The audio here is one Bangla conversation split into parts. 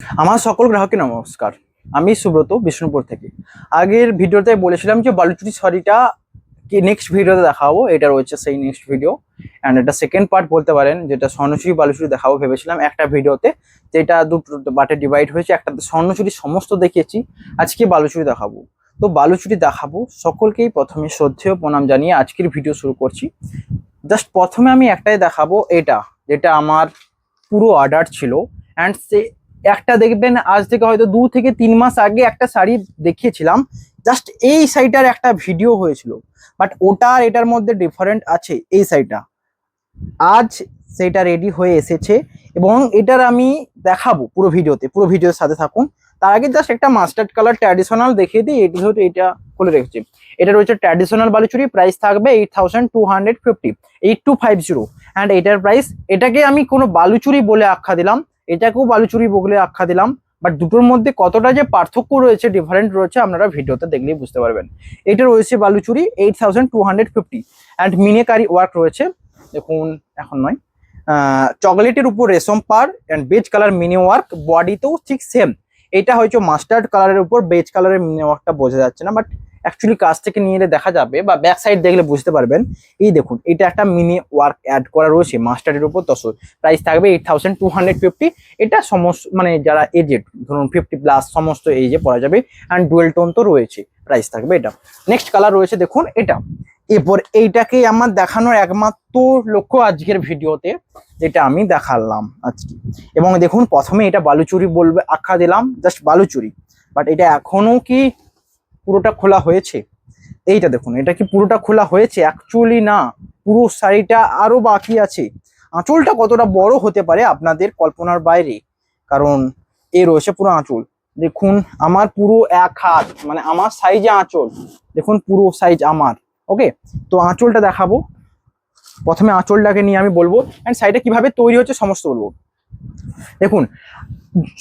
আমার সকল গ্রাহককে নমস্কার। আমি সুব্রত বিষ্ণুপুর থেকে। আগের ভিডিওতে বলেছিলাম যে বালুচুরি শাড়িটা কি নেক্সট ভিডিওতে দেখাবো, এটা রয়েছে সেই নেক্সট ভিডিও। অ্যান্ড এটা সেকেন্ড পার্ট বলতে পারেন, যেটা স্বর্ণচুরি বালুচুরি দেখাবো ভেবেছিলাম একটা ভিডিওতে, যেটা দুটো পার্টে ডিভাইড হয়েছে। একটাতে স্বর্ণচুরি সমস্ত দেখিয়েছি, আজকে বালুচুরি দেখাবো। তো বালুচুরি দেখাবো, সকলকেই প্রথমে শ্রদ্ধেয় প্রণাম জানিয়ে আজকের ভিডিও শুরু করছি। জাস্ট প্রথমে আমি একটাই দেখাবো, এটা যেটা আমার পুরো অর্ডার ছিল। অ্যান্ড সে একটা দেখবেন আজ থেকে হয়তো 2 থেকে 3 মাস আগে একটা শাড়ি দেখিয়েছিলাম, জাস্ট এই শাড়িটার একটা ভিডিও হয়েছিল, বাট ওটা আর এটার মধ্যে ডিফারেন্ট আছে। এই শাড়িটা আজ সেটা রেডি হয়ে এসেছে এবং এটার আমি দেখাবো পুরো ভিডিওতে, পুরো ভিডিওর সাথে থাকুন। তার আগে জাস্ট একটা মাস্টার্ড কালার ট্র্যাডিশনাল দেখিয়ে দিই। এটি হচ্ছে, এটা খুলে রেখেছি। এটা রয়েছে ট্র্যাডিশনাল বালুচুরি, প্রাইস থাকবে 8250, 8250। অ্যান্ড এটার প্রাইস, এটাকে আমি কোনো বালুচুরি বলে আখ্যা দিলাম, এটাকেও বালুচুরি বলে আখ্যা দিলাম, বাট দুটোর মধ্যে কতটা যে পার্থক্য রয়েছে, ডিফারেন্ট রয়েছে, আপনারা ভিডিওতে দেখলেই বুঝতে পারবেন। এটা রয়েছে বালুচুরি 8250। অ্যান্ড মিনেকারি ওয়ার্ক রয়েছে, দেখুন এখন নয়, চকলেটের উপর রেশম পার and beige colour mini work, বডিতেও ঠিক সেম। এটা হয়তো মাস্টার্ড কালারের উপর বেজ কালারের মিনি ওয়ার্কটা বোঝা যাচ্ছে না, বাট অ্যাকচুয়ালি কাছ থেকে নিয়ে এলে দেখা যাবে, বা ব্যাক সাইড দেখলে বুঝতে পারবেন। এই দেখুন, এটা একটা মিনি ওয়ার্ক অ্যাড করা রয়েছে মাস্টার্ডের উপর। প্রাইস থাকবে 8250। এটা সমস্ত মানে যারা এজেড, ধরুন 50+ সমস্ত এজে পরা যাবে। অ্যান্ড ডুয়েল টোন তো রয়েছে, প্রাইস থাকবে এটা। নেক্সট কালার রয়েছে দেখুন এটা। এরপর এইটাকে আমার দেখানোর একমাত্র লক্ষ্য আজকের ভিডিওতে, যেটা আমি দেখালাম আজকে। এবং দেখুন, প্রথমে এটা বালুচুরি বলবে আখ্যা দিলাম, জাস্ট বালুচুরি, বাট এটা এখনো কি পুরোটা খোলা হয়েছে? এইটা দেখুন, এটা কি পুরোটা খোলা হয়েছে? অ্যাকচুয়ালি না, পুরো শাড়িটা আরো বাকি আছে। আঁচলটা কতটা বড় হতে পারে আপনাদের কল্পনার বাইরে, কারণ এ রয়েছে পুরো আঁচল। দেখুন, আমার পুরো 1 হাত, মানে আমার সাইজে আঁচল, দেখুন পুরো সাইজ আমার। ওকে, তো আঁচলটা দেখাবো। প্রথমে আঁচলটাকে নিয়ে আমি বলবো, অ্যান্ড শাড়িটা কিভাবে তৈরি হচ্ছে সমস্ত বলবো। দেখুন,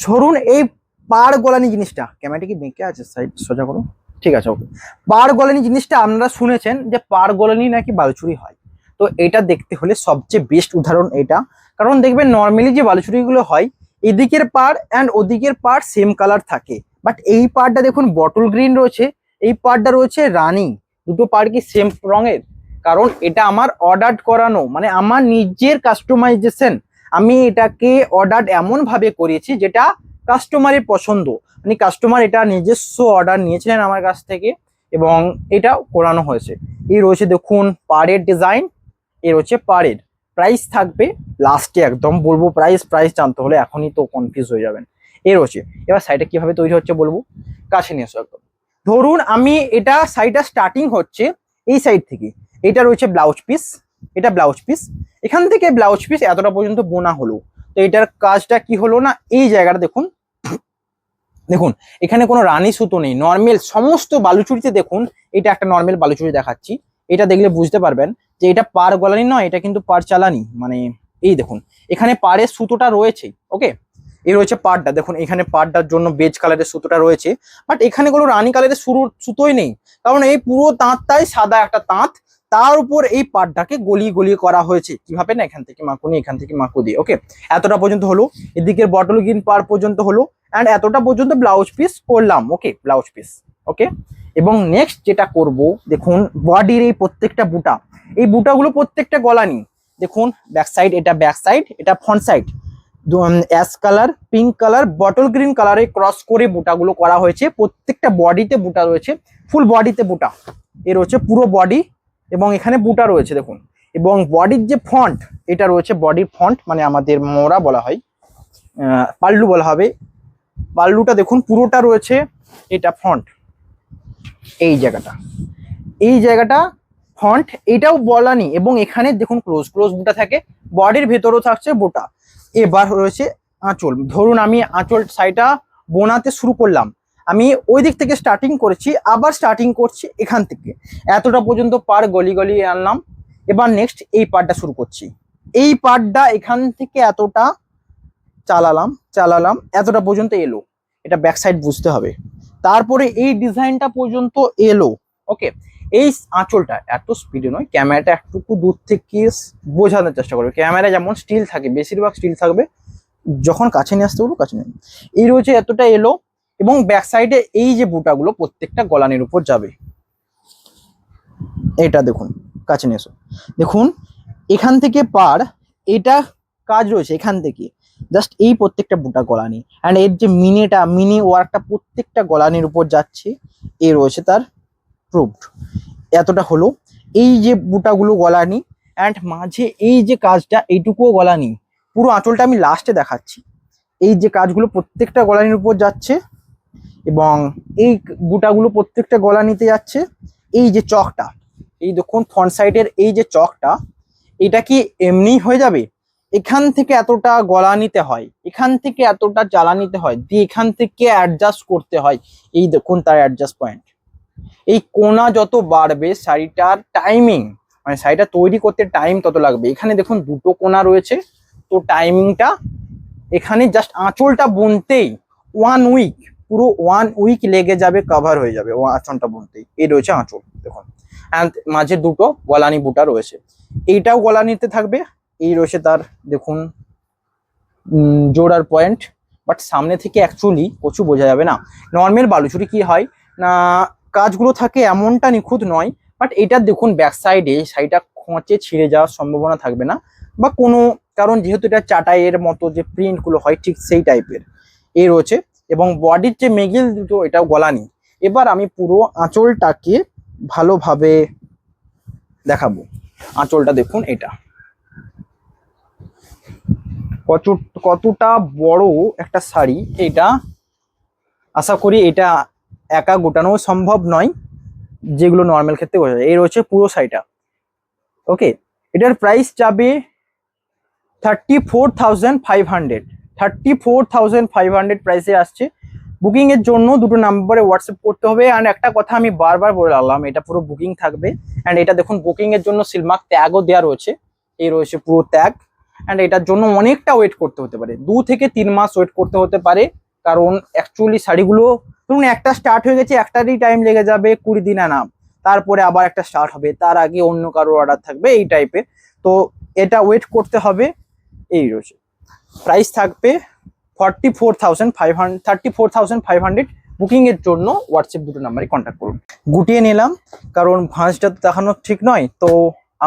ধরুন এই পাড় গলানি জিনিসটা, ক্যামেরাটা কি বেঁকে আছে, সাইড সোজা করো, ঠিক আছে ওকে। পাড় গলানি জিনিসটা আপনারা শুনেছেন যে পাড় গলানি নাকি বালুচুরি হয়। তো এটা দেখতে হলে সবচেয়ে বেস্ট উদাহরণ এটা। কারণ দেখবেন নর্মালি যে বালুচুরিগুলো হয়, এদিকের পাড় অ্যান্ড ওদিকের পাড় সেম কালার থাকে, বাট এই পাড়টা দেখুন বটল গ্রিন রয়েছে, এই পাড়টা রয়েছে রানী। দুটো পাড় কি সেম রঙের? কারণ এটা আমার অর্ডার করানো, মানে আমার নিজের কাস্টমাইজেশন। আমি এটাকে অর্ডার এমন ভাবে করেছি যেটা কাস্টমারের পছন্দ, মানে কাস্টমার এটা নিজস্ব অর্ডার নিয়েছিলেন আমার কাছ থেকে এবং এটা করানো হয়েছে। এই রয়েছে দেখুন পাড়ের ডিজাইন, এ রয়েছে পাড়ের প্রাইস থাকবে লাস্টে, একদম বলবো প্রাইস। প্রাইস জানতে হলে এখনই তো কনফিউজ হয়ে যাবেন। এ রয়েছে, এবার শাড়িটা কিভাবে তৈরি হচ্ছে বলবো, কাছে নিয়ে এসো একদম। ধরুন আমি এটা শাড়িটা স্টার্টিং হচ্ছে এই সাইড থেকে, এটা রয়েছে ব্লাউজ পিস, এটা ব্লাউজ পিস, এখান থেকে ব্লাউজ পিস এতটা পর্যন্ত বোনা হলো। তো এটার কাজটা কি হলো না, এই জায়গাটা দেখুন, দেখুন এখানে কোনো রানী সুতো নেই, নর্মাল সমস্ত বালুচুরিতে দেখুন। এটা একটা নর্মাল বালুচুরি দেখাচ্ছি, এটা দেখলে বুঝতে পারবেন যে এটা পার গলানি নয়, এটা কিন্তু পার চালানি। মানে এই দেখুন, এখানে পাড়ের সুতোটা রয়েছে। ওকে, এই রয়েছে পাড়টা, দেখুন এখানে পাড়টার জন্য বেজ কালারের সুতোটা রয়েছে, বাট এখানে কোনো রানী কালারের সুতোই নেই। কারণ এই পুরো তাঁতটাই সাদা একটা তাঁত, তার উপর এই পাড়টাকে গলিয়ে গলিয়ে করা হয়েছে। কিভাবে না, এখান থেকে মাকুনি, এখান থেকে মাকু দিয়ে। ওকে, এতটা পর্যন্ত হলো, এদিকের বটল গ্রিন পার পর্যন্ত হলো, অ্যান্ড এতটা পর্যন্ত ব্লাউজ পিস করলাম। ওকে, ব্লাউজ পিস। ওকে, এবং নেক্সট যেটা করব, দেখুন বডির এই প্রত্যেকটা বুটা, এই বুটাগুলো প্রত্যেকটা গলানি। দেখুন ব্যাক সাইড, এটা ব্যাক সাইড, এটা front side. Ash colour, pink colour, bottle green কালারে ক্রস করে বুটাগুলো করা হয়েছে। প্রত্যেকটা বডিতে বুটা রয়েছে, ফুল বডিতে বুটা। এ রয়েছে পুরো বডি এবং এখানে বুটা রয়েছে দেখুন। এবং বডির যে ফ্রন্ট, এটা রয়েছে বডির ফ্রন্ট, মানে আমাদের মোড়া বলা হয়, পাল্লু বলা হবে। পাল্লুটা দেখুন পুরোটা রয়েছে, এটা ফ্রন্ট, এই জায়গাটা, এই জায়গাটা ফ্রন্ট, এটাও বলানি। এবং এখানে দেখুন ক্লোজ ক্লোজ বুটা থাকে, বডির ভেতরেও থাকছে বুটা। এবার রয়েছে আঁচল। ধরুন আমি আঁচল সাইডটা বোনাতে শুরু করলাম, আমি ওই দিক থেকে স্টার্টিং করেছি, আবার স্টার্টিং করছি এখান থেকে, এতটা পর্যন্ত পার গলি গলি আনলাম। এবার নেক্সট এই পার্টটা শুরু করছি, এই পার্টটা এখান থেকে এতটা চালালাম চালালাম, এতটা পর্যন্ত এলো। এটা ব্যাক সাইড বুঝতে হবে। তারপরে এই ডিজাইনটা পর্যন্ত এলো। ওকে, এই আঁচলটা এত স্পিডে নয়, ক্যামেরাটা একটুকু দূর থেকে বোঝানোর চেষ্টা করবে। ক্যামেরা যেমন স্টিল থাকে, বেশিরভাগ স্টিল থাকবে, যখন কাছে নিয়ে আসতে বলবো কাছে নিয়ে, এই রয়েছে এতটা এলো, এবং ব্যাক সাইডে এই যে বুটাগুলো প্রত্যেকটা গলানির উপর যাবে। এটা দেখুন, কাছে নিয়ে এসো, দেখুন এখান থেকে পার, এটা কাজ রয়েছে এখান থেকে জাস্ট এই প্রত্যেকটা বুটা গলানি, অ্যান্ড এর যে মিনি ওয়ার্কটা প্রত্যেকটা গলানির উপর যাচ্ছে, এ রয়েছে তার প্রুফড। এতটা হলো, এই যে বুটাগুলো গলানি, অ্যান্ড মাঝে এই যে কাজটা এইটুকুও গলানি, পুরো আঁচলটা আমি লাস্টে দেখাচ্ছি। এই যে কাজগুলো প্রত্যেকটা গলানির উপর যাচ্ছে, এবং এই বুটাগুলো প্রত্যেকটা গলানিতে যাচ্ছে। এই যে চকটা, এই দেখুন ফ্রন্ট সাইডের এই যে চকটা, এটা কি এমনি হয়ে যাবে? এখান থেকে এতটা গলা নিতে হয়, এখান থেকে এতটা জ্বালা নিতে হয়, দিয়ে এখান থেকে অ্যাডজাস্ট করতে হয়। এই দেখুন তার অ্যাডজাস্ট পয়েন্ট। এই কোনা যত বাড়বে শাড়িটার টাইমিং, মানে শাড়িটা তৈরি করতে টাইম তত লাগবে। এখানে দেখুন দুটো কোনা রয়েছে, তো টাইমিংটা এখানে জাস্ট আঁচলটা বুনতেই 1 উইক, পুরো 1 উইক লেগে যাবে, কভার হয়ে যাবে ও আঁচলটা বুনতেই। এই রয়েছে আঁচল দেখুন, অ্যান্ড মাঝে দুটো গলানি বুটা রয়েছে, এইটাও গলানিতে থাকবে। এই রয়েছে তার দেখুন জোড়ার পয়েন্ট, বাট সামনে থেকে অ্যাকচুয়ালি প্রচুর বোঝা যাবে না। নর্মাল বালুচুরি কি হয় না, কাজগুলো থাকে এমনটা নিখুঁত নয়, বাট এটা দেখুন ব্যাক সাইডে শাড়িটা খোঁচে ছিঁড়ে যাওয়ার সম্ভাবনা থাকবে না, বা কোনো কারণ, যেহেতু এটা চাটাইয়ের মতো যে প্রিন্টগুলো হয় ঠিক সেই টাইপের এই রয়েছে। এবং বডির যে মেগিল দুটো, এটাও গলানি। এবার আমি পুরো আঁচলটাকে ভালোভাবে দেখাবো। আঁচলটা দেখুন, এটা কতটা বড় একটা শাড়ি, এটা আশা করি এটা একা গোটানো সম্ভব নয়, যেগুলো নর্মাল ক্ষেত্রে বোঝা যায়। এই রয়েছে পুরো শাড়িটা। ওকে, এটার প্রাইস যাবে 34,500, 34,500 প্রাইসে আসছে। বুকিং এর জন্য দুটো নাম্বারে হোয়াটসঅ্যাপ করতে হবে। অ্যান্ড একটা কথা আমি বারবার বলে রাখলাম, এটা পুরো বুকিং থাকবে। অ্যান্ড এটা দেখুন বুকিং এর জন্য সিলমার্ক ট্যাগও দেওয়া রয়েছে, এই রয়েছে পুরো ট্যাগ। অ্যান্ড এটার জন্য অনেকটা ওয়েট করতে হতে পারে, 2 থেকে 3 মাস ওয়েট করতে হতে পারে, কারণ অ্যাকচুয়ালি শাড়িগুলো ধরুন একটা স্টার্ট হয়ে গেছে, একটারই টাইম লেগে যাবে 20 দিন আনা, তারপরে আবার একটা স্টার্ট হবে, তার আগে অন্য কারো অর্ডার থাকবে এই টাইপের, তো এটা ওয়েট করতে হবে। এই রয়েছে প্রাইস থাকবে 34,500। বুকিং এর জন্য হোয়াটসঅ্যাপ দুটো নাম্বারে কন্ট্যাক্ট করুন। গুটিয়ে নিলাম, কারণ ভাঁজটা তো দেখানো ঠিক নয়। তো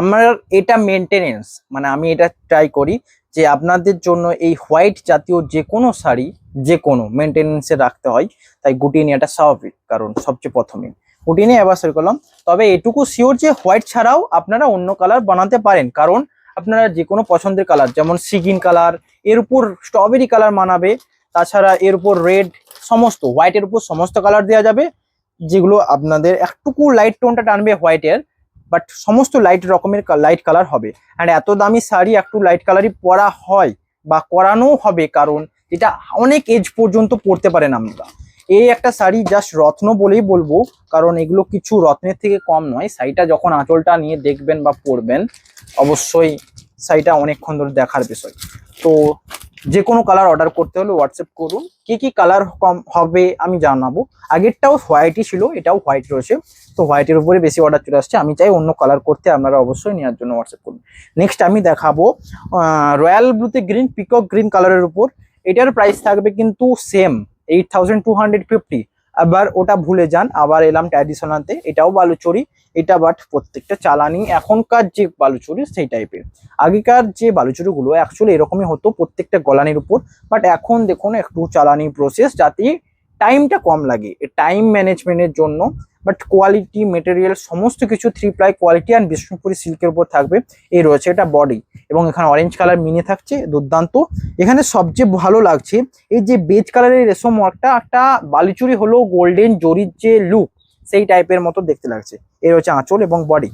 আমার এটা মেনটেনেন্স, মানে আমি এটা ট্রাই করি যে আপনাদের জন্য এই হোয়াইট জাতীয় যে কোনো শাড়ি যে কোনো মেনটেনেন্সে রাখতে হয়, তাই গুটিয়ে নেওয়াটা স্বাভাবিক, কারণ সবচেয়ে প্রথমে গুটিয়ে নিয়ে এবার শুরু করলাম। তবে এটুকু শিওর যে হোয়াইট ছাড়াও আপনারা অন্য কালার বানাতে পারেন, কারণ আপনারা যে কোনো পছন্দের কালার, যেমন সিগিন কালার, এর উপর স্ট্রবেরি কালার মানাবে, তাছাড়া এর উপর রেড, সমস্ত হোয়াইটের উপর সমস্ত কালার দেওয়া যাবে, যেগুলো আপনাদের একটুকু লাইট টোনটা টানবে হোয়াইটের, বাট সমস্ত লাইট রকমের লাইট কালার হবে। অ্যান্ড এত দামি শাড়ি একটু লাইট কালারই পরা হয় বা করানো হবে, কারণ এটা অনেক এজ পর্যন্ত পরতে পারেন আমরা। এই একটা শাড়ি জাস্ট রত্ন বলেই বলবো, কারণ এগুলো কিছু রত্নের থেকে কম নয়। শাড়িটা যখন আঁচলটা নিয়ে দেখবেন বা পরবেন, অবশ্যই শাড়িটা অনেকক্ষণ ধরে দেখার বিষয়। তো যে কোনো কালার অর্ডার করতে হলে হোয়াটসঅ্যাপ করুন, কি কি কালার কম হবে আমি জানাবো। আগেরটাও হোয়াইটই ছিল, এটাও হোয়াইট রয়েছে, তো হোয়াইটের উপরে বেশি অর্ডার চলে আসছে। আমি চাই অন্য কালার করতে, আপনারা অবশ্যই নেওয়ার জন্য হোয়াটসঅ্যাপ করুন। নেক্সট আমি দেখাবো রয়্যাল ব্লুতে গ্রিন, পিকক গ্রিন কালারের উপর। এটার প্রাইস থাকবে কিন্তু সেম 8,250। আবার ওটা ভুলে যান, আবার এলাম ট্র্যাডিশনালতে, এটাও বালুচরি, এটা বাট প্রত্যেকটা চালানি এখনকার যে বালুচরি সেই টাইপের। আগেকার যে বালুচরিগুলো অ্যাকচুয়ালি এরকমই হতো প্রত্যেকটা গলানির উপর, বাট এখন দেখুন একটু চালানি প্রসেস, যাতে টাইমটা কম লাগে, টাইম ম্যানেজমেন্টের জন্য। বাট কোয়ালিটি মেটেরিয়াল সমস্ত কিছু 3 প্লাই কোয়ালিটি অ্যান্ড বিষ্ণুপুরি সিল্কের উপর থাকবে। এই রয়েছে এটা বডি, এবং এখানে অরেঞ্জ কালার মিনে থাকছে, দুর্দান্ত। এখানে সবচেয়ে ভালো লাগছে এই যে বেজ কালারের রেশম ওয়ার্কটা, একটা বালুচরি হলো গোল্ডেন জরির যে লুক সেই টাইপের মতো দেখতে লাগছে। এই হচ্ছে আঁচল এবং বডি।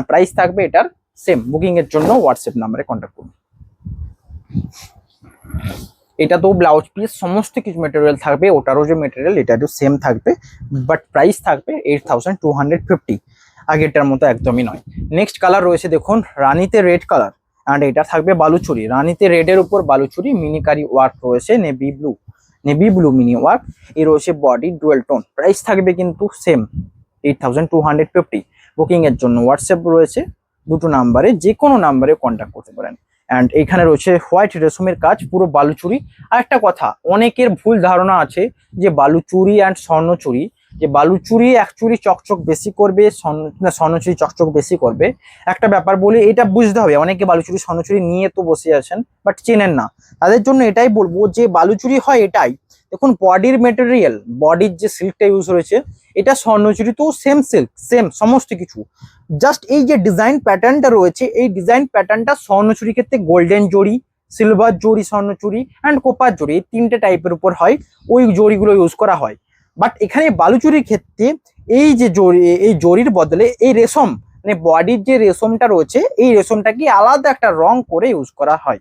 প্রাইস থাকবে এটার সেম। বুকিং এর জন্য হোয়াটসঅ্যাপ নাম্বারে কন্ট্যাক্ট করুন। এটা তো ব্লাউজ পিস সমস্ত কিছু মেটেরিয়াল থাকবে, ওটারও যে মেটেরিয়াল এটারও সেম থাকবে, বাট প্রাইস থাকবে 8,250। আগেরটার মতো একদমই নয়। নেক্সট কালার রয়েছে দেখুন রানীতে রেড কালার, অ্যান্ড এটা থাকবে বালুচুরি, রানীতে রেডের উপর বালুচুরি, মিনিকারি ওয়ার্ক রয়েছে, নেভি ব্লু মিনি ওয়ার্ক। এই রয়েছে বডি ডুয়েল টোন। প্রাইস থাকবে কিন্তু সেম 8,250। বুকিং এর জন্য হোয়াটসঅ্যাপ রয়েছে দুটো নাম্বারে, যে কোনো নাম্বারে কন্ট্যাক্ট করতে পারেন। অ্যান্ড এখানে রয়েছে হোয়াইট রেশমের কাজ, পুরো বালুচুরি। আর একটা কথা, অনেকের ভুল ধারণা আছে যে বালুচুরি অ্যান্ড স্বর্ণচুরি, যে বালুচুরি অ্যাকচুয়ালি চকচক বেশি করবে, স্বর্ণচুরি চকচক বেশি করবে। একটা ব্যাপার বলি, এটা বুঝতে হবে, অনেকে বালুচুরি স্বর্ণচুরি নিয়ে তো বসে আছেন বাট চেনেন না, তাদের জন্য এটাই বলবো যে বালুচুরি হয় এটাই, দেখুন বডির মেটেরিয়াল, বডির যে সিল্কটা ইউজ হয়েছে এটা স্বর্ণচুরি তো সেম সিল্ক, সেম সমস্ত কিছু, জাস্ট এই যে ডিজাইন প্যাটার্নটা রয়েছে এই ডিজাইন প্যাটার্নটা স্বর্ণচুরি ক্ষেত্রে গোল্ডেন জরি, সিলভার জরি স্বর্ণচুরি অ্যান্ড কোপার জরি, এই তিনটে টাইপের উপর হয়, ওই জরিগুলো ইউজ করা হয়। বাট এখানে বালুচুরির ক্ষেত্রে এই যে জরি, এই জরির বদলে এই রেশম, মানে বডির যে রেশমটা রয়েছে এই রেশমটাকে আলাদা একটা রং করে ইউজ করা হয়।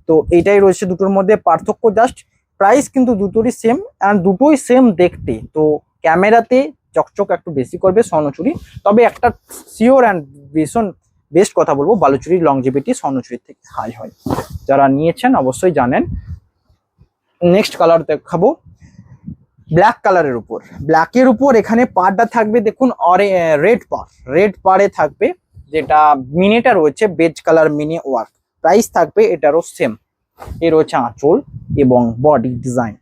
তো এটাই রয়েছে দুটোর মধ্যে পার্থক্য, জাস্ট প্রাইস কিন্তু দুটোরই সেম অ্যান্ড দুটোই সেম দেখতে। তো ক্যামেরাতে চকচক একটু বেশি করবে স্বর্ণচুরি, তবে একটা শিওর অ্যান্ড ভীষণ বেস্ট কথা বলবো, বালুচুরির লংজিভিটি স্বর্ণচুরির থেকে হাই হয়, যারা নিয়েছেন অবশ্যই জানেন। নেক্সট কালার দেখাবো ব্ল্যাক কালারের উপর, ব্ল্যাকের উপর এখানে পাড়টা থাকবে দেখুন রেড পার, রেড পারে থাকবে, যেটা মিনিটা রয়েছে base colour mini work, price থাকবে এটারও সেম। এ রয়েছে আঁচল এবং বডি ডিজাইন।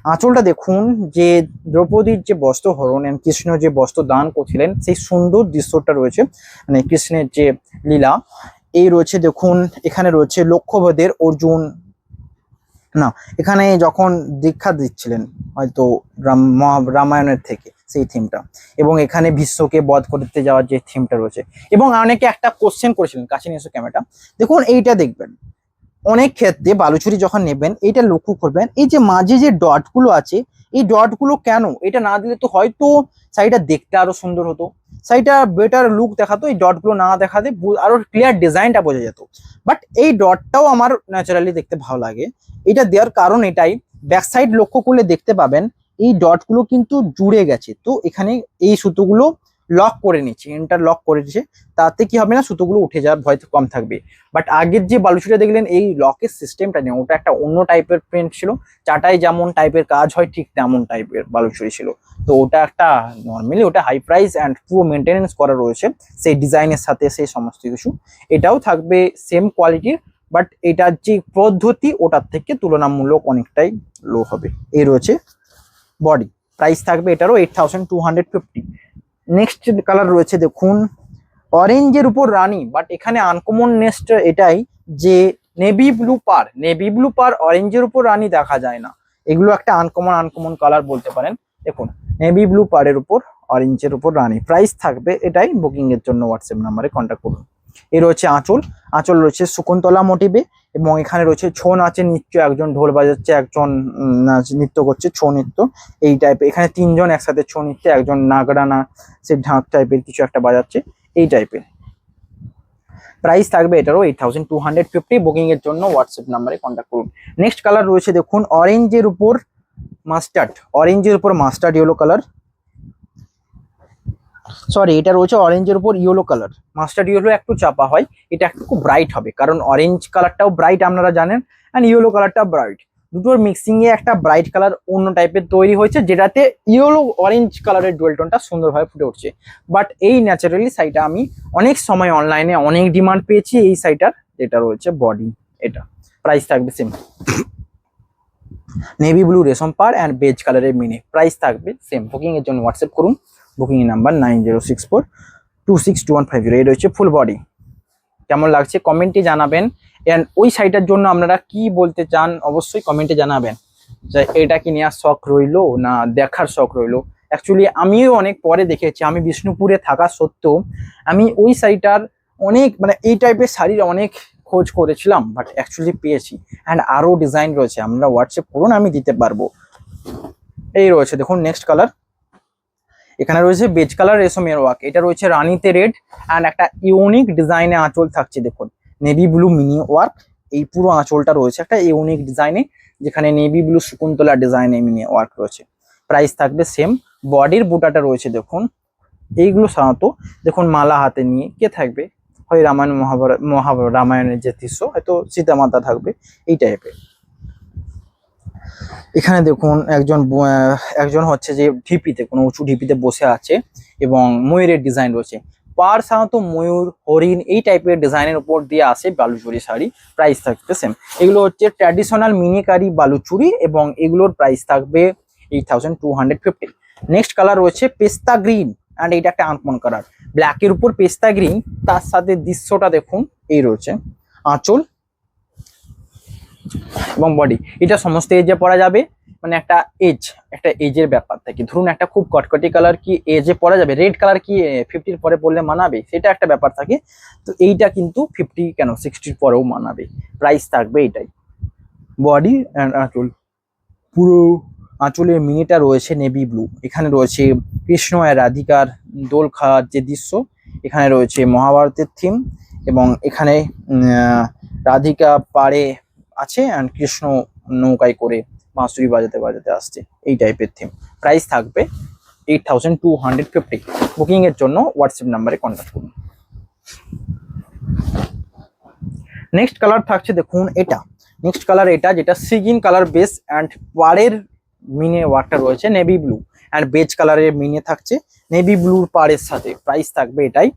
আঁচলটা দেখুন, যে দ্রৌপদীর যে বস্ত্র হরণ কৃষ্ণ যে বস্ত্র দান করছিলেন সেই সুন্দর দৃশ্যটা রয়েছে, মানে কৃষ্ণের যে লীলা এই রয়েছে দেখুন। এখানে রয়েছে লক্ষ্যভেদের অর্জুন, না এখানে যখন দীক্ষা দিচ্ছিলেন হয়তো রামায়ণের থেকে সেই থিমটা, এবং এখানে ভীষ্মকে বধ করতে যাওয়ার যে থিমটা রয়েছে। এবং অনেকে একটা কোশ্চেন করেছিলেন, কাছে নিয়ে এসো ক্যামেরাটা, দেখুন এইটা দেখবেন, অনেক ক্ষেত্রে বালুচুরি যখন নেবেন এইটা লক্ষ্য করবেন, এই যে মাঝে যে ডটগুলো আছে এই ডটগুলো কেন, এটা না দিলে তো হয়তো শাড়িটা দেখতে আরো সুন্দর হতো, শাড়িটা বেটার লুক দেখাতো, এই ডটগুলো না দেখাতে আরো ক্লিয়ার ডিজাইনটা বোঝা যেত। বাট এই ডটটাও আমার ন্যাচারালি দেখতে ভালো লাগে, এটা দেওয়ার কারণ এটাই, ব্যাক সাইড লক্ষ্য করলে দেখতে পাবেন এই ডটগুলো কিন্তু জুড়ে গেছে, তো এখানে এই সুতোগুলো লক করে নিচ্ছে, ইন্টারলক করে দিচ্ছে, তাতে কি হবে না সুতোগুলো উঠে যাওয়ার ভয় কম থাকবে। বাট আগের যে বালুচুরিটা দেখলেন এই লকের সিস্টেমটা নেই, ওটা একটা অন্য টাইপের প্রিন্ট ছিল, চাটাই যেমন টাইপের কাজ হয় ঠিক তেমন টাইপের বালুচুরি ছিল। তো ওটা একটা নর্মালি ওটা হাই প্রাইস অ্যান্ড পুরো মেনটেনেন্স করা রয়েছে সেই ডিজাইনের সাথে সেই সমস্ত কিছু, এটাও থাকবে সেম কোয়ালিটির, বাট এটার যে পদ্ধতি ওটার থেকে তুলনামূলক অনেকটাই লো হবে। এই রয়েছে বডি, প্রাইস থাকবে এটারও 8250। নেক্সট কালার রয়েছে দেখুন অরেঞ্জের উপর রানী, বাট এখানে আনকমন নেক্সট এটাই যে নেভি ব্লু পার, নেভি ব্লু পার অরেঞ্জের উপর রানী দেখা যায় না, এগুলো একটা আনকমন কালার বলতে পারেন। দেখুন নেভি ব্লু পারের উপর অরেঞ্জের উপর রানী, প্রাইস থাকবে এটাই, বুকিং এর জন্য হোয়াটসঅ্যাপ নাম্বারে কন্ট্যাক্ট করুন। এ রয়েছে আঁচল, আঁচল রয়েছে শকুন্তলা মোটিভে, এবং এখানে রয়েছে ছৌ নাচে নৃত্য, একজন ঢোল বাজাচ্ছে, একজন নৃত্য করছে ছৌ নৃত্য এই টাইপের, এখানে তিনজন একসাথে ছৌ নৃত্য, একজন নাগরা না সে ঢাক টাইপের কিছু একটা বাজাচ্ছে এই টাইপের। প্রাইস থাকবে এটারও 8250, বুকিং এর জন্য হোয়াটসঅ্যাপ নাম্বারে কন্ট্যাক্ট করুন। নেক্সট কালার রয়েছে দেখুন অরেঞ্জের উপর মাস্টার্ড, অরেঞ্জের উপর মাস্টার্ড ইয়েলো কালার, সরি এটা রয়েছে অরেঞ্জের উপর ইয়েলো কালার, মাস্টার্ড ইয়েলো একটু চাপা হয়, এটা একটু খুব ব্রাইট হবে, কারণ অরেঞ্জ কালারটাও ব্রাইট আপনারা জানেন অ্যান্ড ইয়েলো কালারটা ব্রাইট, দুটোর মিক্সিং এ একটা ব্রাইট কালার অন্য টাইপের তৈরি হয়েছে, যেটাতে ইয়েলো অরেঞ্জ কালারের ডুয়েল টোনটা সুন্দরভাবে ফুটে উঠছে। বাট এই ন্যাচারালি শাড়িটা আমি অনেক সময় অনলাইনে অনেক ডিমান্ড পেয়েছি এই শাড়িটার, যেটা রয়েছে বডি, এটা প্রাইস থাকবে সেম, নেভি ব্লু রেশম পার অ্যান্ড বেজ কালারের মিনি, প্রাইস থাকবে সেম। বুকিং এর জন্য হোয়াটসঅ্যাপ করুন, বুকিং নাম্বার 9064262150। এই রয়েছে ফুল বডি, কেমন লাগছে কমেন্টে জানাবেন, এন্ড ওই শাড়িটার জন্য আপনারা কি বলতে চান অবশ্যই কমেন্টে জানাবেন, যে এটা কি নেওয়ার শখ রইলো না দেখার শখ রইলো। অ্যাকচুয়ালি আমিও অনেক পরে দেখেছি, আমি বিষ্ণুপুরে থাকা সত্ত্বেও আমি ওই শাড়িটার অনেক মানে এই টাইপের শাড়ির অনেক খোঁজ করেছিলাম, বাট অ্যাকচুয়ালি পেয়েছি অ্যান্ড আরও ডিজাইন রয়েছে, আমরা হোয়াটসঅ্যাপ করুন আমি দিতে পারবো। এই রয়েছে দেখুন নেক্সট কালার, এখানে রয়েছে বেজ কালার রেশমের ওয়ার্ক, এটা রয়েছে রানীতে রেড অ্যান্ড একটা ইউনিক ডিজাইনে আঁচল থাকছে, দেখুন নেভি ব্লু মিনি ওয়ার্ক, এই পুরো আঁচলটা রয়েছে একটা ইউনিক ডিজাইনে, যেখানে নেভি ব্লু শকুন্তলা ডিজাইনে মিনি ওয়ার্ক রয়েছে, প্রাইস থাকবে সেম। বডির বুটাটা রয়েছে দেখুন, এইগুলো সাধারণত দেখুন মালা হাতে নিয়ে কে থাকবে, হয় রামায়ণ মহাভারত রামায়ণের যে দৃশ্য, হয়তো সীতা মাতা থাকবে এই টাইপের। এখানে দেখুন একজন হচ্ছে যে ঢিপিতে, কোনো উঁচু ঢিপিতে বসে আছে এবং ময়ূরের ডিজাইন রয়েছে, পার সাধারণত ময়ূর, হরিণ এই টাইপের ডিজাইনের উপর দিয়ে আসে বালুচুরি শাড়ি। প্রাইস থাকবে সেম। এগুলো হচ্ছে ট্র্যাডিশনাল মিনিকারি বালুচুরি এবং এগুলোর প্রাইস থাকবে 8250। নেক্সট কালার রয়েছে পেস্তা গ্রিন, অ্যান্ড এটা একটা আনকমন কালার, ব্ল্যাকের উপর পেস্তা গ্রিন, তার সাথে দৃশ্যটা দেখুন এই রয়েছে আঁচল এবং বডি। এটা সমস্ত এজে পরা যাবে, মানে একটা এজের ব্যাপার থাকে। ধরুন একটা খুব কটকটি কালার কি এজে পরা যাবে, রেড কালার কি 50-র পরে পরলে মানাবে, সেটা একটা ব্যাপার থাকে। তো এইটা কিন্তু 50 কেন 60-র পরেও মানাবে। প্রাইস থাকবে এটাই। বডি অ্যান্ড আঁচল, পুরো আঁচলের মিনিটা রয়েছে নেভি ব্লু। এখানে রয়েছে কৃষ্ণ আর রাধিকার দোল খাওয়ার যে দৃশ্য, এখানে রয়েছে মহাভারতের থিম, এবং এখানে রাধিকা পাড়ে আছে অ্যান্ড কৃষ্ণ নৌকায় করে বাঁশুরি বাজাতে বাজাতে আসছে, এই টাইপের থিম। প্রাইস থাকবে 8250। বুকিং এর জন্য হোয়াটসঅ্যাপ নাম্বারে কন্ট্যাক্ট করুন। নেক্সট কালার থাকছে দেখুন এটা। নেক্সট কালার এটা, যেটা সিগিন কালার বেস অ্যান্ড পাড়ের মিনে ওয়ার্কটা রয়েছে নেভি ব্লু, অ্যান্ড বেজ কালারের মিনে থাকছে নেভি ব্লুর পাড়ের সাথে। প্রাইস থাকবে এটাই।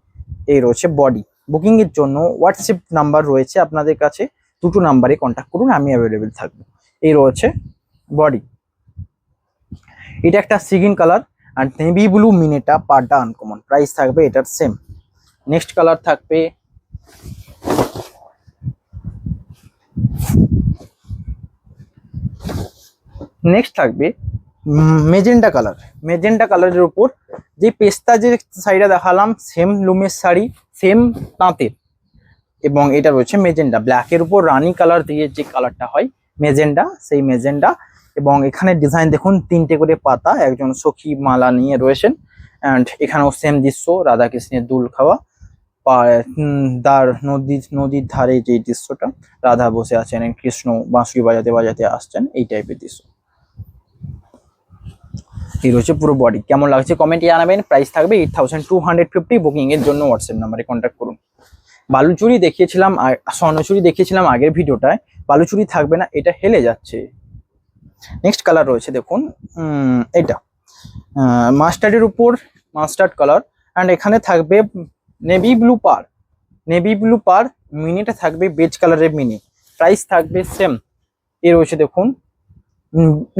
এই রয়েছে বডি। বুকিং এর জন্য হোয়াটসঅ্যাপ নাম্বার রয়েছে আপনাদের কাছে, দুটো নাম্বারে কন্ট্যাক্ট করুন, আমি অ্যাভেলেবেল থাকবো। এই রয়েছে বডি। এটা একটা সিগিন কালার অ্যান্ড নেভি ব্লু মিনেটা পাড়টা আনকমন। প্রাইস থাকবে এটার সেম। নেক্সট কালার থাকবে মেজেন্টা কালার। মেজেন্টা কালারের উপর যে পেস্তা যে শাড়িটা দেখালাম, সেম লুমের শাড়ি, সেম তাঁতের, এবং এটা রয়েছে মেজেন্ডা। ব্ল্যাকের উপর রানী কালার দিয়ে যে কালারটা হয় মেজেন্ডা, সেই মেজেন্ডা। এবং এখানে ডিজাইন দেখুন, 3টে করে পাতা, একজন সখী মালা নিয়ে রয়েছেন, অ্যান্ড এখানেও সেম দৃশ্য, রাধাকৃষ্ণের দুল খাওয়া, নদীর ধারে যে দৃশ্যটা, রাধা বসে আছেন, কৃষ্ণ বাঁশুরি বাজাতে বাজাতে আসছেন, এই টাইপের দৃশ্য। এই রয়েছে পুরো বডি। কেমন লাগছে কমেন্টে জানাবেন। প্রাইস থাকবে 8250। বুকিং এর জন্য হোয়াটসঅ্যাপ নাম্বারে কন্ট্যাক্ট করুন। বালুচুরি দেখিয়েছিলাম আর স্বর্ণচুরি দেখিয়েছিলাম আগের ভিডিওটায়, বালুচুরি থাকবে না, এটা হেলে যাচ্ছে। নেক্সট কালার রয়েছে দেখুন এটা মাস্টার্ডের উপর মাস্টার্ড কালার, অ্যান্ড এখানে থাকবে নেভি ব্লু পার। নেভি ব্লু পার মিনিটা থাকবে বেজ কালারের মিনি। প্রাইস থাকবে সেম। এ রয়েছে দেখুন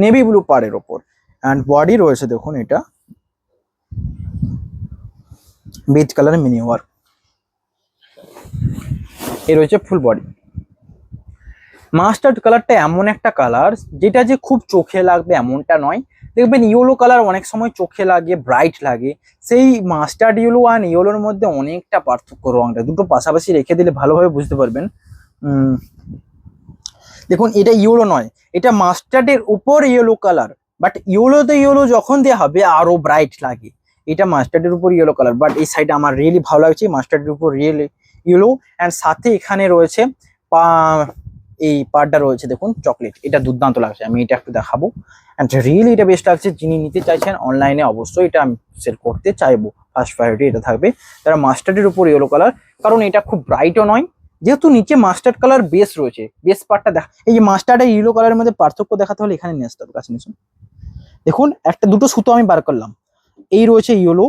নেভি ব্লু পারের ওপর, অ্যান্ড বডি রয়েছে দেখুন এটা বেজ কালারের মিনি ওয়ার্ক। এ রয়েছে ফুল বডি। মাস্টার্ড কালারটা এমন একটা কালার যেটা যে খুব চোখে লাগবে এমনটা নয়। দেখবেন ইয়েলো কালার অনেক সময় চোখে লাগে, ব্রাইট লাগে, সেই মাস্টার্ড ইয়েলো আর ইয়েলোর মধ্যে অনেকটা পার্থক্য। রংটা দুটো পাশাপাশি রেখে দিলে ভালোভাবে বুঝতে পারবেন। দেখুন এটা ইয়েলো নয়, এটা মাস্টার্ডের উপর ইয়েলো কালার, বাট ইয়েলোতে ইয়েলো যখন দেওয়া হবে আরো ব্রাইট লাগে। এটা মাস্টার্ডের উপর ইয়েলো কালার, বাট এই সাইডে আমার রিয়েলি ভালো লাগছে, মাস্টার্ডের উপর রিয়েলি ইয়েলো, অ্যান্ড সাথে এখানে রয়েছে এই পার্টটা রয়েছে দেখুন চকলেট। এটা দুর্দান্ত লাগছে, আমি এটা একটু দেখাবো, অ্যান্ড রিয়েলি এটা বেস্ট লাগছে। যিনি নিতে চাইছেন অনলাইনে অবশ্যই এটা আমি সেল করতে চাইবো, ফার্স্ট প্রায়োরিটি এটা থাকবে। তারা মাস্টার্ডের উপর ইয়েলো কালার, কারণ এটা খুব ব্রাইটও নয়, যেহেতু নিচে মাস্টার্ড কালার বেস রয়েছে, বেস পার্টটা দেখা। এই যে মাস্টার্ড আর ইয়েলো কালারের মধ্যে পার্থক্য দেখাতে হলে এখানে নিয়ে আসতে হবে কাছে নিয়ে। দেখুন দুটো সুতো আমি বার করলাম, এই রয়েছে ইয়েলো,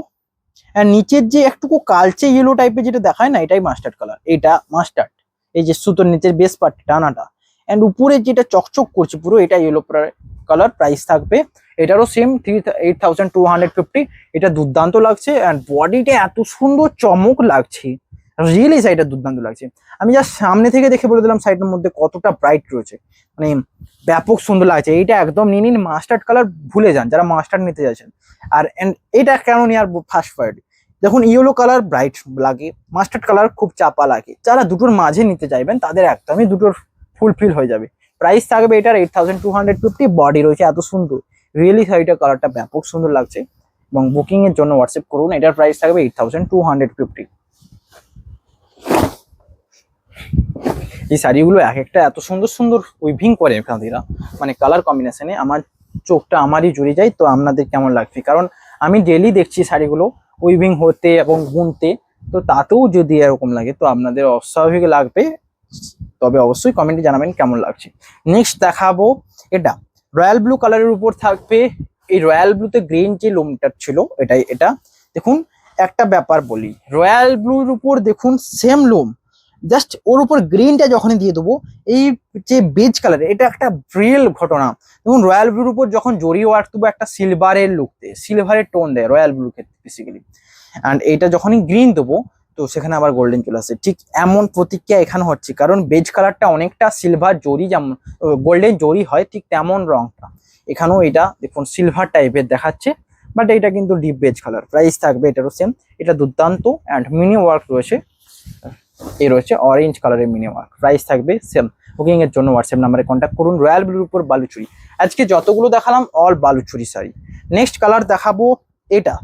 আর নিচের যে একটুকু কালচে ইয়েলো টাইপের যেটা দেখায় না, এটাই মাস্টার্ড কালার, এটা মাস্টার্ড। এই যে সুতোর নিচের বেস পার্ট টানাটা, এন্ড উপরে যেটা চকচক করছে পুরো, এটা ইয়েলো কালার। প্রাইস থাকবে এটারও সেম 8250। এটা দুর্দান্ত লাগছে, অ্যান্ড বডিটা এত সুন্দর চমক লাগছে, রিয়েলি সাইডটা দুর্দান্ত লাগছে। আমি যা সামনে থেকে দেখে বলে দিলাম সাইডের মধ্যে কতটা ব্রাইট রয়েছে, মানে ব্যাপক সুন্দর লাগছে। এইটা একদম নিয়ে নিন, মাস্টার্ড কালার ভুলে যান যারা মাস্টার্ড নিতে যাচ্ছেন। আর এটা কেন নিয়ে আর ফার্স্ট প্রায়োরিটি, দেখুন ইয়েলো কালার ব্রাইট লাগে, মাস্টার্ড কালার খুব চাপা লাগে। যারা দুটোর মাঝে নিতে চাইবেন তাদের একদমই দুটোর ফুলফিল হয়ে যাবে। প্রাইস থাকবে এটার 8250। বডি রয়েছে এত সুন্দর, রিয়েলি শাড়িটার কালারটা ব্যাপক সুন্দর লাগছে। এবং বুকিং এর জন্য হোয়াটসঅ্যাপ করুন। এটার প্রাইস থাকবে 8250। এই শাড়িগুলো এক একটা এত সুন্দর সুন্দর উইভিং করে কাঁদিরা, মানে কালার কম্বিনেশনে আমার চোখটা আমারই জুড়ে যায়। তো আপনাদের কেমন লাগছে, কারণ আমি ডেলি দেখছি শাড়িগুলো উইভিং হতে এবং বুনতে, তো তাতেও যদি এরকম লাগে তো আপনাদের অস্বাভাবিক লাগবে। তবে অবশ্যই কমেন্টে জানাবেন কেমন লাগছে। নেক্সট দেখাবো এটা রয়্যাল ব্লু কালারের উপর থাকবে। এই রয়্যাল ব্লুতে গ্রিন যে লোমটা ছিল এটা দেখুন, একটা ব্যাপার বলি, রয়্যাল ব্লুর উপর দেখুন সেম লুম, জাস্ট ওর উপর গ্রিনটা যখনই দিয়ে দেবো, এই যে বেজ কালার, এটা একটা রিয়েল ঘটনা। দেখুন রয়্যাল ব্লুর উপর যখন জরি ওয়ার্ক দেবো, একটা সিলভারের লুক দেয়, সিলভারের টোন দেয় রয়্যাল ব্লু ক্ষেত্রে বেসিক্যালি। অ্যান্ড এইটা যখনই গ্রিন দেবো, তো সেখানে আবার গোল্ডেন চলে আসে। ঠিক এমন প্রতিক্রিয়া এখানে হচ্ছে, কারণ বেজ কালারটা অনেকটা সিলভার জরি যেমন গোল্ডেন জরি হয়, ঠিক তেমন রংটা এখানেও এটা দেখুন সিলভার টাইপের দেখাচ্ছে, বাট এটা কিন্তু ডিপ বেজ কালার। প্রাইস থাকবে এটারও সেম, এটা দুর্দান্ত। অ্যান্ড মিনি ওয়ার্ক রয়েছে, এই রয়েছে অরেঞ্জ কালারের মিনি ওয়ার্ক, প্রাইস থাকবে সেম। বুকিং এর জন্য হোয়াটসঅ্যাপ নাম্বারে কন্ট্যাক্ট করুন। রয়্যাল ব্লুর উপর বালুচুরি, আজকে যতগুলো দেখালাম all Baluchari sari. Next colour দেখাবো এটা,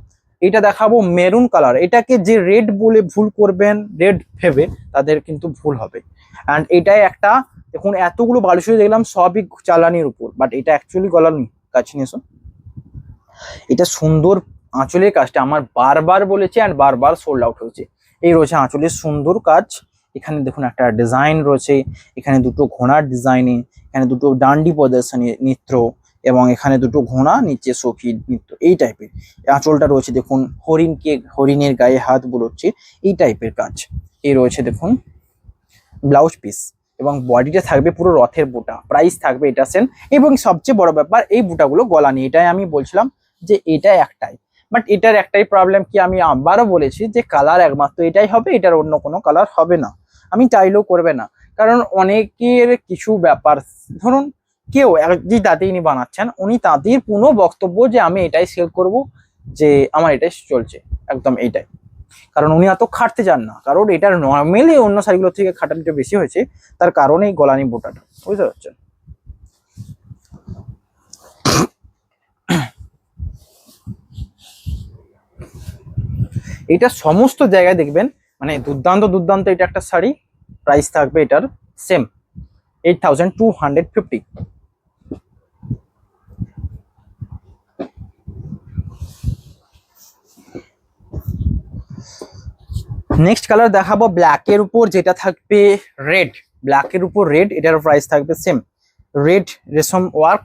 এটা দেখাবো মেরুন কালার। এটাকে যে রেড বলে ভুল করবেন, রেড ভেবে, তাদের কিন্তু ভুল হবে। অ্যান্ড এটাই একটা, দেখুন এতগুলো বালুচুরি দেখলাম সবই চালানির উপর, বাট এটা অ্যাকচুয়ালি গলানি। কাছে নিয়ে এসো, এটা সুন্দর আঁচলের কাজটা আমার বারবার বলেছি অ্যান্ড বারবার সোল্ড আউট হয়েছে। এই রয়েছে আঁচলের সুন্দর কাজ, এখানে দেখুন একটা ডিজাইন রয়েছে, এখানে দুটো ঘোড়ার ডিজাইনে, এখানে দুটো ডান্ডি প্রদর্শনী নৃত্য, এবং এখানে দুটো ঘোড়া, নিচে সখী নৃত্য, এই টাইপের। আঁচলটা রয়েছে দেখুন হরিণকে, হরিণের গায়ে হাত বুলোচ্ছে, এই টাইপের কাজ। এই রয়েছে দেখুন ব্লাউজ পিস, এবং বডিটা থাকবে পুরো রথের বুটা। প্রাইস থাকবে এটা সেম, এবং সবচেয়ে বড় ব্যাপার এই বুটাগুলো গলা নিয়ে, এটাই আমি বলছিলাম যে এটা একটাই, বাট এটার একটাই প্রবলেম কি, আমি আবারও বলেছি যে কালার একমাত্র এটাই হবে, এটার অন্য কোনো কালার হবে না। আমি চাইলেও করবে না, কারণ অনেকের কিছু ব্যাপার, ধরুন কেউ যে তাঁতি ইনি বানাচ্ছেন, উনি তাঁতির পুরো বক্তব্য যে আমি এটাই সেল করব, যে আমার এটাই চলছে, একদম এইটাই। কারণ উনি এত খাটতে চান না, কারণ এটার নর্মালি অন্য শাড়িগুলো থেকে খাটালিটা বেশি হয়েছে, তার কারণ এই গলানি বোটাটা, বুঝতে পারছেন। এটা সমস্ত জায়গায় দেখবেন, মানে দুর্দান্ত দুর্দান্ত এটা একটা শাড়ি। প্রাইস থাকবে এটার সেম 8250। নেক্সট কালার দেখাবো ব্ল্যাকের উপর, যেটা থাকবে রেড, ব্ল্যাকের উপর রেড, এটার প্রাইস থাকবে সেম। রেড রেশম ওয়ার্ক,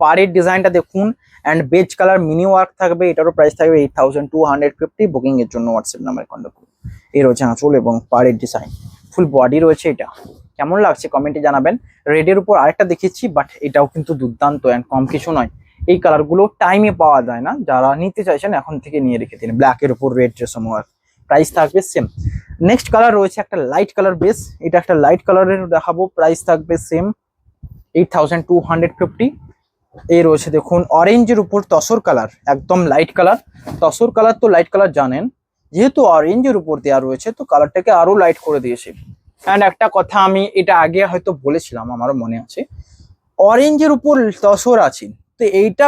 পাড়ের ডিজাইনটা দেখুন, and beige colour mini work থাকবে, এটারও প্রাইস থাকবে 8250। বুকিং এর জন্য হোয়াটসঅ্যাপ নাম্বারে কন্ট্যাক্ট করুন। এই রয়েছে আঁচল এবং পাড়ের ডিজাইন, ফুল বডি রয়েছে। এটা কেমন লাগছে কমেন্টে জানাবেন। রেডের উপর আরেকটা দেখেছি, বাট এটাও কিন্তু দুর্দান্ত, অ্যান্ড কম কিছু নয়। এই কালারগুলো টাইমে পাওয়া যায় না, যারা নিতে চাইছেন এখন থেকে নিয়ে রেখে দিন। ব্ল্যাকের উপর রেড রেশম ওয়ার্ক, প্রাইস থাকবে সেম। নেক্সট কালার রয়েছে একটা লাইট কালার বেস, এটা একটা লাইট কালারের দেখাবো, প্রাইস থাকবে সেম 8250। এই রয়েছে দেখুন অরেঞ্জের উপর তসর কালার, একদম লাইট কালার। তসর কালার তো লাইট কালার জানেন, যেহেতু অরেঞ্জের উপর দেওয়া রয়েছে তো কালারটাকে আরো লাইট করে দিয়েছে। অ্যান্ড একটা কথা আমি এটা আগে হয়তো বলেছিলাম, আমারও মনে আছে, অরেঞ্জের উপর তসর আছে, তো এইটা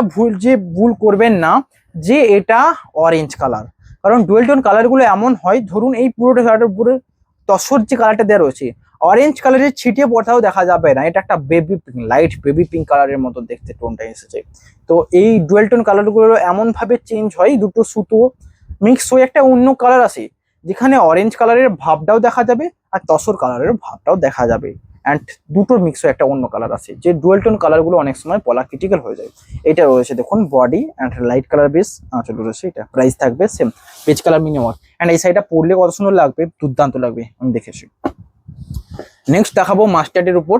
ভুল করবেন না যে এটা অরেঞ্জ কালার, কারণ ডুয়েল টোন কালারগুলো এমন হয়, ধরুন এই পুরোটা শার্টের উপরে তসর যে কালারটা দেওয়া রয়েছে, অরেঞ্জ কালারের ছিটিয়ে পড়াও দেখা যাবে না, এটা একটা baby pink, light baby pink কালারের মতো দেখতে টোনটা এসেছে। তো এই ডুয়েল টোন কালারগুলো এমন ভাবে চেঞ্জ হয়, দুটো সুতো মিক্স হয়ে একটা অন্য কালার আসে, যেখানে অরেঞ্জ কালারের ভাবটাও দেখা যাবে আর তসর কালারের ভাবটাও দেখা যাবে, অ্যান্ড দুটো মিক্স হয়ে একটা অন্য কালার আছে, যে ডুয়েল টোন কালারগুলো অনেক সময় পলা ক্রিটিক্যাল হয়ে যায়। এটা রয়েছে দেখুন body and light colour base আঁচল রয়েছে, এটা প্রাইস থাকবে same, page colour minimum. And এই শাড়িটা পরলে কত সুন্দর লাগবে, দুর্দান্ত লাগবে, আমি দেখেছি। নেক্সট দেখাবো মাস্টার্ডের উপর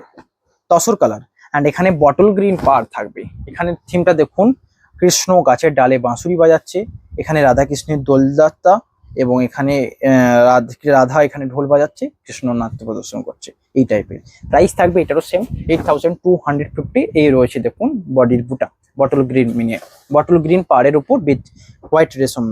তসর কালার, অ্যান্ড এখানে বটল গ্রিন পার থাকবে। এখানে থিমটা দেখুন, কৃষ্ণ গাছের ডালে বাঁশুরি বাজাচ্ছে, এখানে রাধা কৃষ্ণের দোলযাত্রা, এবং এখানে রাধা এখানে ঢোল বাজাচ্ছে, কৃষ্ণ নাট্য প্রদর্শন করছে, এই টাইপের। প্রাইস থাকবে এটারও সেম 8250। এই রয়েছে দেখুন বডির বুটা, বটল গ্রিন মিনিয়ে, বটল গ্রিন পাড়ের উপর বিচ হোয়াইট রেশম।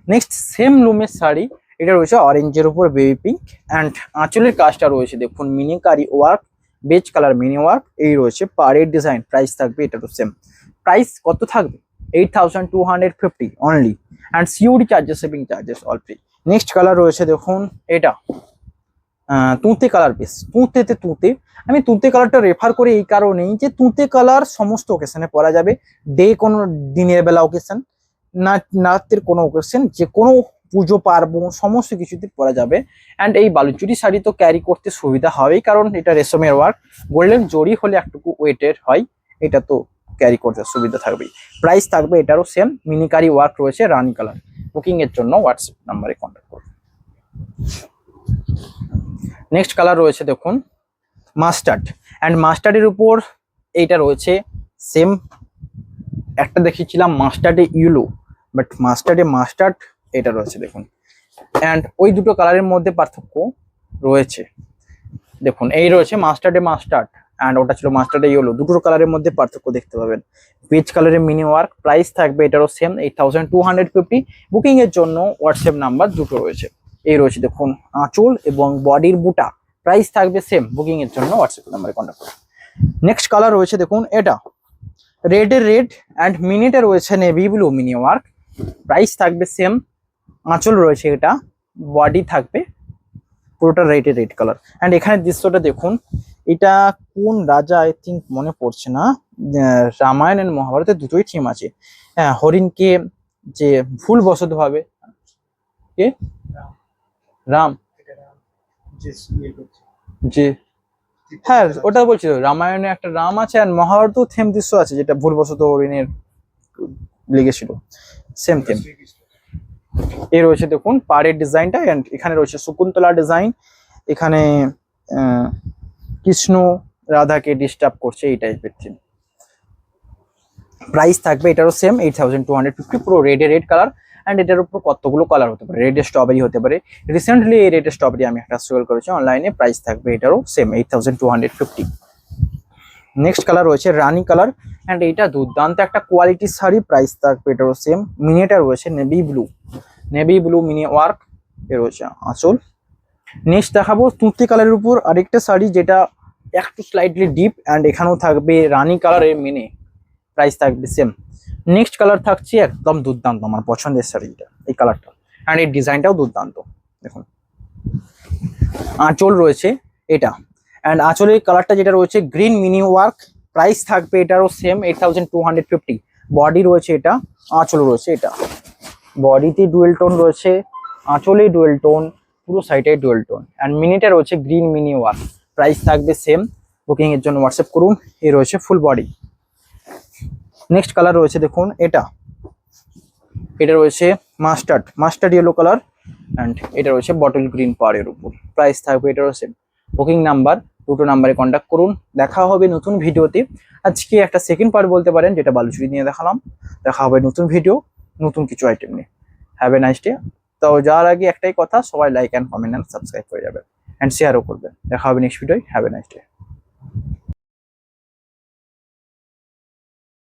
নেক্সট সেম লুমের শাড়ি, এটা রয়েছে অরেঞ্জের উপর বেবি পিঙ্ক, অ্যান্ড আঁচলের কাজটা রয়েছে দেখুন মিনিকারি work, beige colour mini work. এই রয়েছে পাড়ের ডিজাইন, প্রাইস থাকবে এটারও সেম। প্রাইস কত থাকবে 8250 only, and COD charges, shipping charges all free. Next colour রয়েছে দেখুন এটা তুঁতে কালার বেস, তুঁতে আমি তুঁতে কালারটা রেফার করি এই কারণেই যে তুঁতে কালার সমস্ত ওকেশনে পরা যাবে, কোনো দিনের বেলা ওকেশন, রাতের কোনো ওকেশন, যে কোনো পুজো পার্বণ সমস্ত কিছুতে পরা যাবে। অ্যান্ড এই বালুচুরি শাড়ি তো ক্যারি করতে সুবিধা হবেই, কারণ এটা রেশমের ওয়ার্ক, গোল্ডেন জরি হলে একটুকু ওয়েটের হয়, এটা তো ক্যারি করতে সুবিধা থাকবেই। প্রাইস থাকবে এটারও সেম, মিনিকারি ওয়ার্ক রয়েছে রানি কালার, বুকিং এর জন্য হোয়াটসঅ্যাপ নাম্বারে কন্ট্যাক্ট করুন। নেক্সট কালার রয়েছে দেখুন মাস্টার্ড, অ্যান্ড মাস্টার্ডের উপর এইটা রয়েছে সেম, একটা দেখিয়েছিলাম মাস্টার্ডে ইয়েলো, বাট মাস্টার্ডে মাস্টার্ড এটা রয়েছে দেখুন। অ্যান্ড ওই দুটো কালারের মধ্যে পার্থক্য রয়েছে দেখুন, এই রয়েছে মাস্টার্ডে মাস্টার্ড অ্যান্ড ওটা ছিল মাস্টার্ডে ইয়েলো, দুটোর কালারের মধ্যে পার্থক্য দেখতে পাবেন। পিচ কালারের মিনি ওয়ার্ক, প্রাইস থাকবে এটারও সেম 8250। বুকিং এর জন্য হোয়াটসঅ্যাপ নাম্বার দুটো রয়েছে। এই রয়েছে দেখুন আঁচল এবং বডির বুটা, প্রাইস থাকবে সেম, বুকিং এর জন্য হোয়াটসঅ্যাপ নাম্বারে কন্ট্যাক্ট করুন। নেক্সট কালার রয়েছে দেখুন এটা রেডের রেড অ্যান্ড মিনিটে রয়েছে navy blue mini work, price থাকবে সেম, আঁচল রয়েছে এটা, বডি থাকবে পুরোটা রেডের রেড কালার। অ্যান্ড এখানে দৃশ্যটা দেখুন, এটা কোন রাজা আই থিঙ্ক মনে পড়ছে না, রামায়ণ এন্ড মহাভারতের দুটোই থিম আছে। হ্যাঁ, হরিণকে যে ভুলবশত ভাবে কে রাম যে, হ্যাঁ ওটা বলছি তো, রামায়ণে একটা রাম আছে আর মহাভারতেও থিম দৃশ্য আছে যেটা ভুলবশত হরিণের লেগেছিল, সেম থিম। এই রয়েছে দেখুন পাড়ের ডিজাইনটা, এন্ড এখানে রয়েছে শকুন্তলা ডিজাইন, এখানে কৃষ্ণ রাধাকে ডিস্টার্ব করছে এই টাইপের থিম। প্রাইস থাকবে এটারও সেম 8250, পুরো রেড কালার। অ্যান্ড এটার উপর কতগুলো কালার হতে পারে, রেড স্ট্রবেরি হতে পারে, রিসেন্টলি এই রেড স্ট্রবেরি আমি একটা সেল করেছি অনলাইনে, প্রাইস থাকবে এটারও সেম 8250। নেক্সট কালার রয়েছে রানী কালার, অ্যান্ড এইটা দুর্দান্ত একটা কোয়ালিটি শাড়ি, প্রাইস থাকবে এটারও সেম। মিনিটা রয়েছে নেভি ব্লু মিনি ওয়ার্ক, এ রয়েছে আঁচল। নেক্সট দেখাবো তুঁতি কালারের উপর আরেকটা শাড়ি যেটা একটু স্লাইটলি ডিপ, অ্যান্ড এখানেও থাকবে রানী কালারের মিনি, প্রাইস থাকবে সেম। নেক্সট কালার থাকছে একদম দুর্দান্ত, আমার পছন্দের শাড়িটা এই কালারটা, অ্যান্ড এই ডিজাইনটাও দুর্দান্ত দেখুন। আঁচল রয়েছে এটা, অ্যান্ড আঁচলের কালারটা যেটা রয়েছে গ্রিন মিনি ওয়ার্ক, প্রাইস থাকবে এটারও সেম 8250। বডি রয়েছে এটা, আঁচল রয়েছে এটা, বডিতে ডুয়েল টোন রয়েছে, আঁচলে ডুয়েল টোন, পুরো সাইডে ডুয়েল টোন, অ্যান্ড মিনিটা রয়েছে গ্রিন মিনি ওয়ার্ক, প্রাইস থাকবে সেম, বুকিং এর জন্য হোয়াটসঅ্যাপ করুন। এই রয়েছে ফুল বডি। নেক্সট কালার রয়েছে দেখুন এটা রয়েছে মাস্টার্ড ইয়েলো কালার, অ্যান্ড এটা রয়েছে বটল গ্রিন পাড়ের উপর, প্রাইস থাকবে এটারও সেম। বুকিং নাম্বার দুটো নাম্বারে কন্ট্যাক্ট করুন। দেখা হবে নতুন ভিডিওতে, আজকে একটা সেকেন্ড পার্ট বলতে পারেন যেটা বালুচুরি নিয়ে দেখালাম। দেখা হবে নতুন ভিডিও, নতুন কিছু আইটেম নিয়ে। Have a nice day. তো যাওয়ার আগে একটাই কথা, সবাই like and comment and subscribe করে যাবেন, অ্যান্ড শেয়ারও করবেন। দেখা হবে next video. Have a nice day.